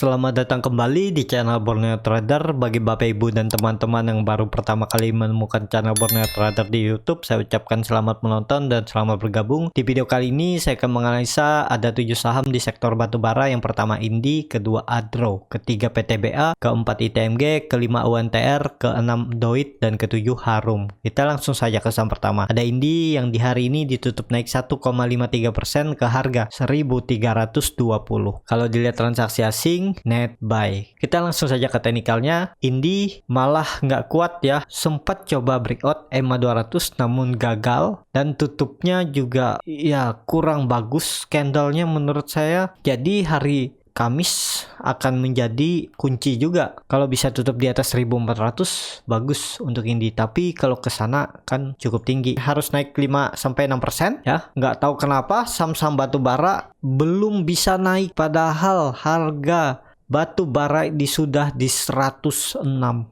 selamat datang kembali di channel Borneo Trader. Bagi Bapak Ibu dan teman-teman yang baru pertama kali menemukan channel Borneo Trader di YouTube, saya ucapkan selamat menonton dan selamat bergabung. Di video kali ini saya akan menganalisa ada 7 saham di sektor batubara. Yang pertama Indi, kedua Adro, ketiga PTBA, keempat ITMG, kelima UNTR, keenam Doit, dan ketujuh Harum. Kita langsung saja ke saham pertama. Ada Indi yang di hari ini ditutup naik 1,53% ke harga 1.320. Kalau dilihat transaksi asing, net buy. Kita langsung saja ke teknikalnya. Indi malah nggak kuat ya, sempat coba breakout EMA 200 namun gagal, dan tutupnya juga ya kurang bagus candlenya menurut saya. Jadi hari Kamis akan menjadi kunci juga. Kalau bisa tutup di atas 1400 bagus untuk Indi, tapi kalau ke sana kan cukup tinggi, harus naik 5-6% ya. Nggak tahu kenapa saham-saham batu bara belum bisa naik, padahal harga batu bara sudah di 106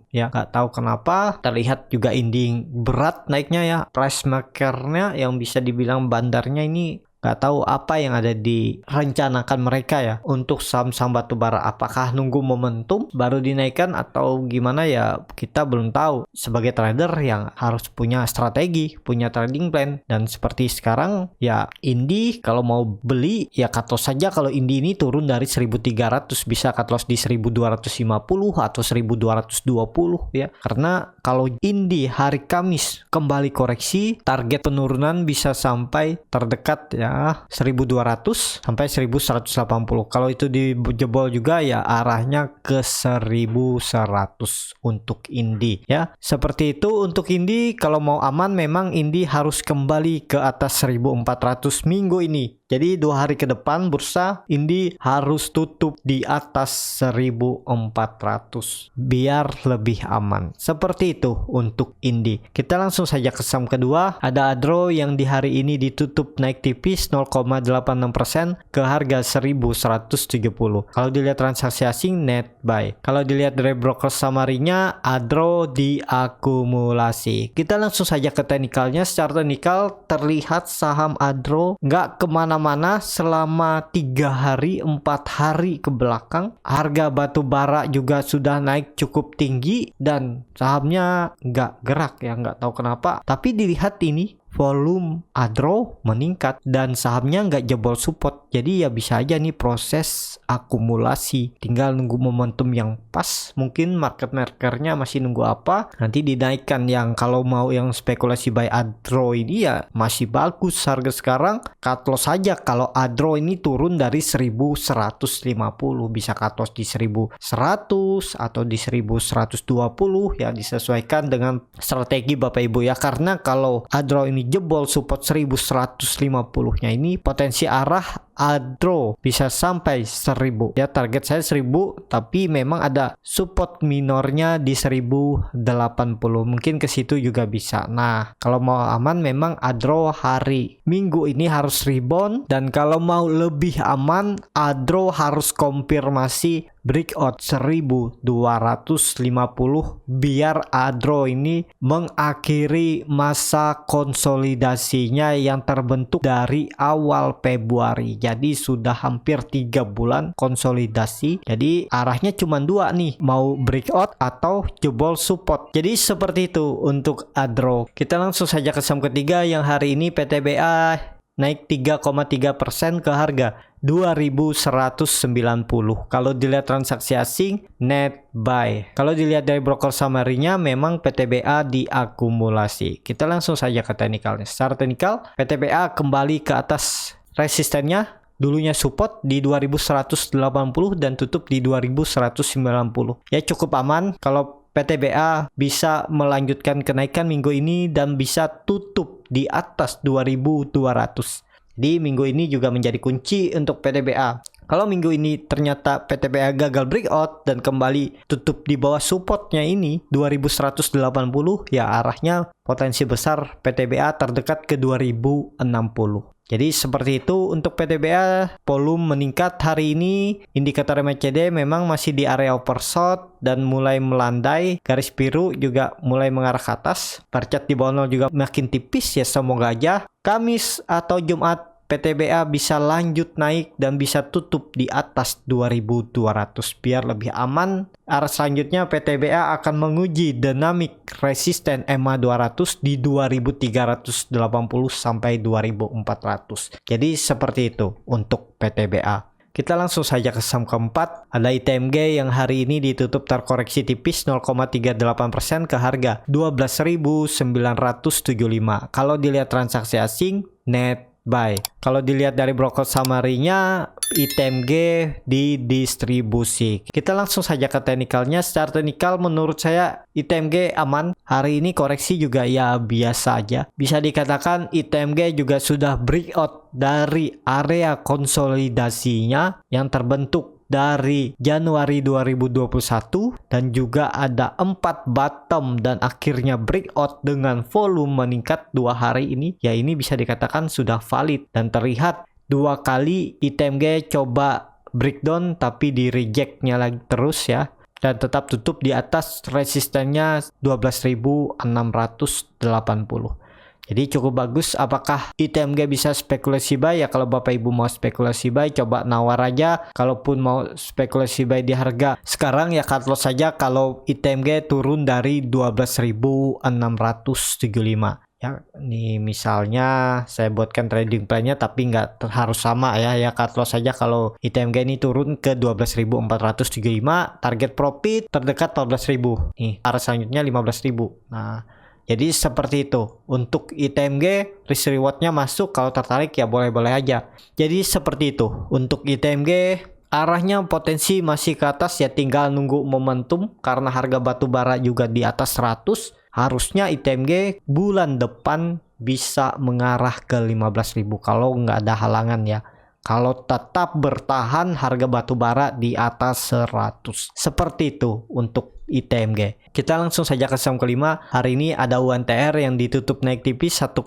ya. Nggak tahu kenapa, terlihat juga Indi berat naiknya ya. Price makernya yang bisa dibilang bandarnya ini nggak tahu apa yang ada direncanakan mereka ya untuk saham-saham batubara. Apakah nunggu momentum baru dinaikkan atau gimana ya, kita belum tahu. Sebagai trader yang harus punya strategi, punya trading plan. Dan seperti sekarang ya, Indi kalau mau beli ya cut loss saja. Kalau Indi ini turun dari 1300 bisa cut loss di 1250 atau 1220 ya. Karena kalau Indi hari Kamis kembali koreksi, target penurunan bisa sampai terdekat ya 1200 sampai 1180. Kalau itu dijebol juga ya arahnya ke 1100 untuk Indi ya. Seperti itu untuk Indi. Kalau mau aman memang Indi harus kembali ke atas 1400 minggu ini. Jadi 2 hari ke depan bursa Indi harus tutup di atas 1400 biar lebih aman. Seperti itu untuk Indi. Kita langsung saja ke saham kedua. Ada Adro yang di hari ini ditutup naik tipis 0,86% ke harga 1170. Kalau dilihat transaksi asing, net buy. Kalau dilihat dari broker summary-nya, Adro diakumulasi. Kita langsung saja ke teknikalnya. Secara teknikal terlihat saham Adro nggak kemana-mana selama 3 hari 4 hari ke belakang. Harga batu bara juga sudah naik cukup tinggi dan sahamnya nggak gerak ya, nggak tahu kenapa. Tapi dilihat ini volume Adro meningkat dan sahamnya nggak jebol support. Jadi ya bisa aja nih proses akumulasi, tinggal nunggu momentum yang pas. Mungkin market makernya masih nunggu apa, nanti dinaikkan. Yang kalau mau yang spekulasi buy Adro ini ya masih bagus harga sekarang, cut loss saja. Kalau Adro ini turun dari 1150 bisa cut loss di 1100 atau di 1120 ya, disesuaikan dengan strategi Bapak Ibu ya. Karena kalau Adro ini jebol support 1150 nya, ini potensi arah Adro bisa sampai 1000 ya. Target saya 1000, tapi memang ada support minornya di 1080, mungkin ke situ juga bisa. Nah, kalau mau aman memang Adro hari Minggu ini harus rebound, dan kalau mau lebih aman Adro harus konfirmasi breakout 1250 biar Adro ini mengakhiri masa konsolidasinya yang terbentuk dari awal Februari. Jadi sudah hampir 3 bulan konsolidasi. Jadi arahnya cuma 2 nih, mau breakout atau jebol support. Jadi seperti itu untuk Adro. Kita langsung saja ke saham ketiga yang hari ini PTBA naik 3,3% ke harga 2190. Kalau dilihat transaksi asing, net buy. Kalau dilihat dari broker summary-nya memang PTBA diakumulasi. Kita langsung saja ke teknikalnya. Secara teknikal PTBA kembali ke atas resistennya. Dulunya support di 2180 dan tutup di 2190. Ya cukup aman kalau PTBA bisa melanjutkan kenaikan minggu ini dan bisa tutup di atas 2200. Di minggu ini juga menjadi kunci untuk PTBA. Kalau minggu ini ternyata PTBA gagal breakout dan kembali tutup di bawah supportnya ini 2180, ya arahnya potensi besar PTBA terdekat ke 2060. Jadi seperti itu untuk PTBA. Volume meningkat hari ini. Indikator MACD memang masih di area oversold dan mulai melandai. Garis biru juga mulai mengarah ke atas. Bar chart di bawah 0 juga makin tipis ya. Semoga aja Kamis atau Jumat PTBA bisa lanjut naik dan bisa tutup di atas 2200 biar lebih aman. Arah selanjutnya PTBA akan menguji dynamic resisten EMA 200 di 2380 sampai 2400. Jadi seperti itu untuk PTBA. Kita langsung saja ke saham keempat. Ada ITMG yang hari ini ditutup terkoreksi tipis 0,38% ke harga 12.975. Kalau dilihat transaksi asing, net buy. Kalau dilihat dari broker summary-nya, ITMG didistribusi. Kita langsung saja ke teknikalnya. Secara teknikal menurut saya ITMG aman. Hari ini koreksi juga ya biasa aja. Bisa dikatakan ITMG juga sudah breakout dari area konsolidasinya yang terbentuk dari Januari 2021 dan juga ada 4 bottom dan akhirnya breakout dengan volume meningkat 2 hari ini. Ya ini bisa dikatakan sudah valid dan terlihat 2 kali ITMG coba breakdown tapi di rejectnya lagi terus ya, dan tetap tutup di atas resistennya 12.680. Jadi cukup bagus. Apakah ITMG bisa spekulasi buy? Ya kalau Bapak Ibu mau spekulasi buy, coba nawar aja. Kalaupun mau spekulasi buy di harga sekarang ya cut loss saja kalau ITMG turun dari 12.675. Ya, ini misalnya saya buatkan trading plan-nya tapi nggak harus sama ya, cut loss saja kalau ITMG ini turun ke 12.475, target profit terdekat 14.000. Nih, arah selanjutnya 15.000. Nah, jadi seperti itu. Untuk ITMG risk reward-nya masuk, kalau tertarik ya boleh-boleh aja. Jadi seperti itu. Untuk ITMG arahnya potensi masih ke atas ya, tinggal nunggu momentum karena harga batu bara juga di atas 100. Harusnya ITMG bulan depan bisa mengarah ke 15.000 kalau nggak ada halangan ya. Kalau tetap bertahan harga batu bara di atas 100. Seperti itu untuk ITMG. Kita langsung saja ke saham kelima. Hari ini ada UNTR yang ditutup naik tipis 1,41%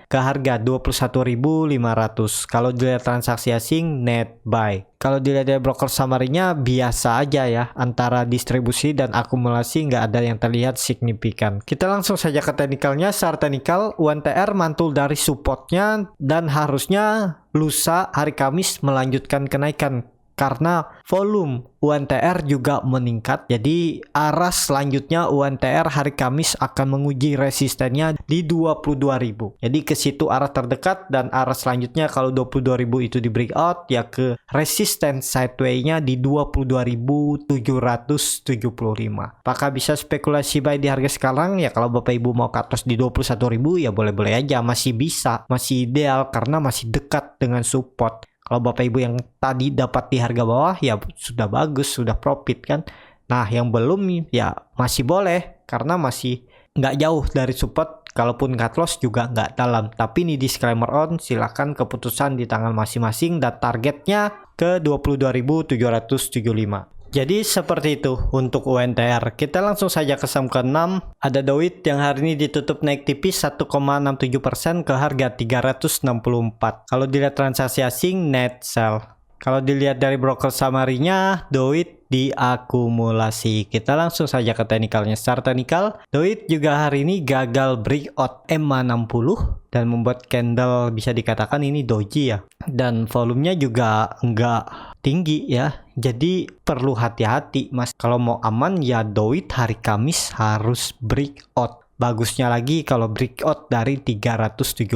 ke harga 21.500. Kalau dilihat transaksi asing, net buy. Kalau dilihat dari broker summary-nya biasa aja ya, antara distribusi dan akumulasi nggak ada yang terlihat signifikan. Kita langsung saja ke teknikalnya. Secara teknikal, UNTR mantul dari supportnya dan harusnya lusa hari Kamis melanjutkan kenaikan karena volume UNTR juga meningkat. Jadi arah selanjutnya UNTR hari Kamis akan menguji resistennya di 22.000. Jadi ke situ arah terdekat, dan arah selanjutnya kalau 22.000 itu di breakout ya ke resisten sideway-nya di 22.775. Apakah bisa spekulasi buy di harga sekarang? Ya kalau Bapak Ibu mau cut loss di 21.000 ya boleh-boleh aja, masih bisa, masih ideal karena masih dekat dengan support. Kalau Bapak Ibu yang tadi dapat di harga bawah ya sudah bagus, sudah profit kan. Nah yang belum ya masih boleh karena masih nggak jauh dari support. Kalaupun cut loss juga nggak dalam. Tapi ini disclaimer on, silakan keputusan di tangan masing-masing dan targetnya ke 22.775. Jadi seperti itu untuk UNTR. Kita langsung saja ke saham ke-6. Ada Doit yang hari ini ditutup naik tipis 1,67% ke harga 364. Kalau dilihat transaksi asing, net sell. Kalau dilihat dari broker summary-nya, Doit diakumulasi. Kita langsung saja ke teknikalnya. Secara teknikal, Doit juga hari ini gagal breakout EMA 60 dan membuat candle bisa dikatakan ini doji ya. Dan volumenya juga enggak tinggi ya. Jadi perlu hati-hati Mas. Kalau mau aman ya Doit hari Kamis harus breakout. Bagusnya lagi kalau breakout dari 378.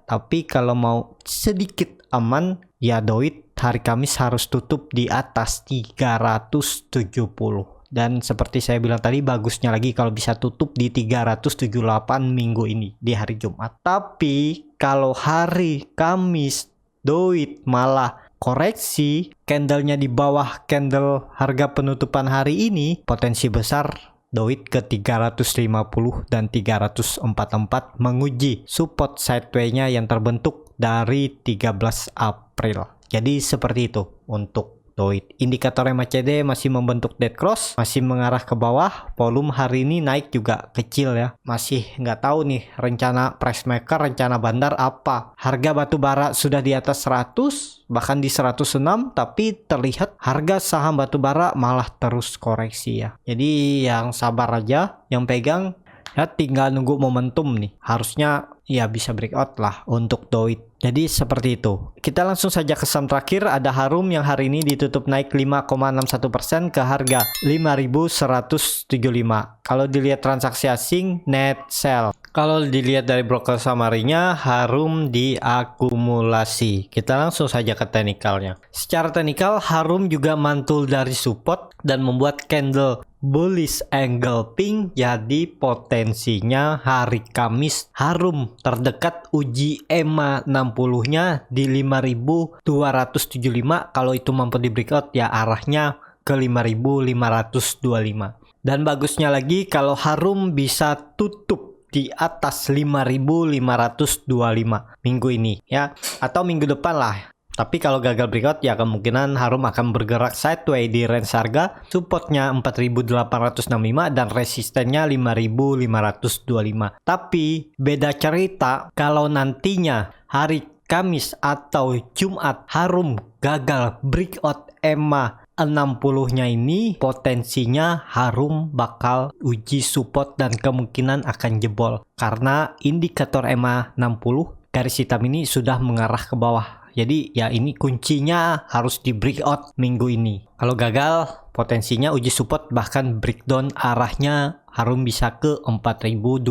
Tapi kalau mau sedikit aman ya Doit hari Kamis harus tutup di atas 370. Dan seperti saya bilang tadi, bagusnya lagi kalau bisa tutup di 378 minggu ini di hari Jumat. Tapi kalau hari Kamis Doit malah koreksi, candlenya di bawah candle harga penutupan hari ini, potensi besar Doit ke 350 dan 344 menguji support sideway-nya yang terbentuk dari 13 April. Jadi seperti itu untuk Doit. Indikator MACD masih membentuk dead cross, masih mengarah ke bawah. Volume hari ini naik juga kecil ya. Masih nggak tahu nih rencana price maker, rencana bandar apa. Harga batu bara sudah di atas 100, bahkan di 106, tapi terlihat harga saham batu bara malah terus koreksi ya. Jadi yang sabar aja, yang pegang ya tinggal nunggu momentum nih. Harusnya ya bisa breakout lah untuk Doit. Jadi seperti itu. Kita langsung saja ke saham terakhir, ada Harum yang hari ini ditutup naik 5,61% ke harga 5.175. Kalau dilihat transaksi asing net sell. Kalau dilihat dari broker summary-nya, Harum diakumulasi. Kita langsung saja ke teknikalnya. Secara teknikal, Harum juga mantul dari support dan membuat candle bullish angle pink, jadi potensinya hari Kamis Harum terdekat uji EMA 60-nya di 5.275. Kalau itu mampu di breakout ya arahnya ke 5.525. Dan bagusnya lagi kalau Harum bisa tutup di atas 5.525 minggu ini ya, atau minggu depan lah. Tapi kalau gagal breakout ya kemungkinan Harum akan bergerak sideways di range harga supportnya 4.865 dan resistennya 5.525. Tapi beda cerita kalau nantinya hari Kamis atau Jumat Harum gagal breakout EMA 60-nya ini, potensinya Harum bakal uji support dan kemungkinan akan jebol karena indikator EMA 60 garis hitam ini sudah mengarah ke bawah. Jadi ya ini kuncinya harus di breakout minggu ini. Kalau gagal potensinya uji support bahkan breakdown arahnya Harum bisa ke 4.250.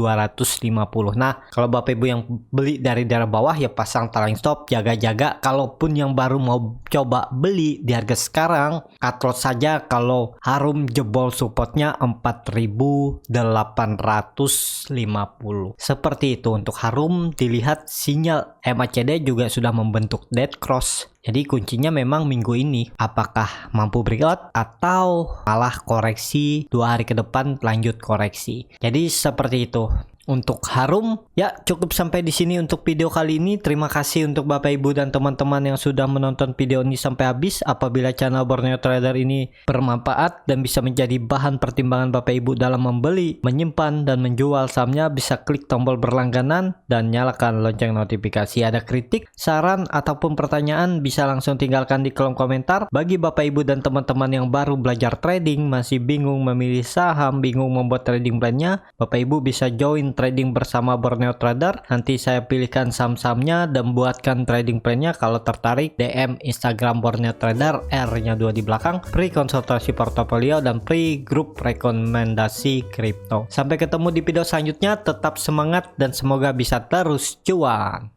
Nah, kalau Bapak Ibu yang beli dari daerah bawah ya pasang trailing stop, jaga-jaga. Kalaupun yang baru mau coba beli di harga sekarang, cut loss saja kalau Harum jebol supportnya 4.850. Seperti itu untuk Harum. Dilihat sinyal MACD juga sudah membentuk dead cross. Jadi kuncinya memang minggu ini apakah mampu breakout atau malah koreksi 2 hari ke depan lanjut koreksi. Jadi seperti itu. Untuk Harum ya cukup sampai di sini untuk video kali ini. Terima kasih untuk Bapak Ibu dan teman-teman yang sudah menonton video ini sampai habis. Apabila channel Borneo Trader ini bermanfaat dan bisa menjadi bahan pertimbangan Bapak Ibu dalam membeli, menyimpan dan menjual sahamnya, bisa klik tombol berlangganan dan nyalakan lonceng notifikasi. Ada kritik, saran ataupun pertanyaan bisa langsung tinggalkan di kolom komentar. Bagi Bapak Ibu dan teman-teman yang baru belajar trading, masih bingung memilih saham, bingung membuat trading plan-nya, Bapak Ibu bisa join trading bersama Borneo Trader. Nanti saya pilihkan saham-sahamnya dan buatkan trading plan-nya. Kalau tertarik DM Instagram Borneo Trader, R-nya 2 di belakang. Free konsultasi portofolio dan free grup rekomendasi kripto. Sampai ketemu di video selanjutnya, tetap semangat dan semoga bisa terus cuan.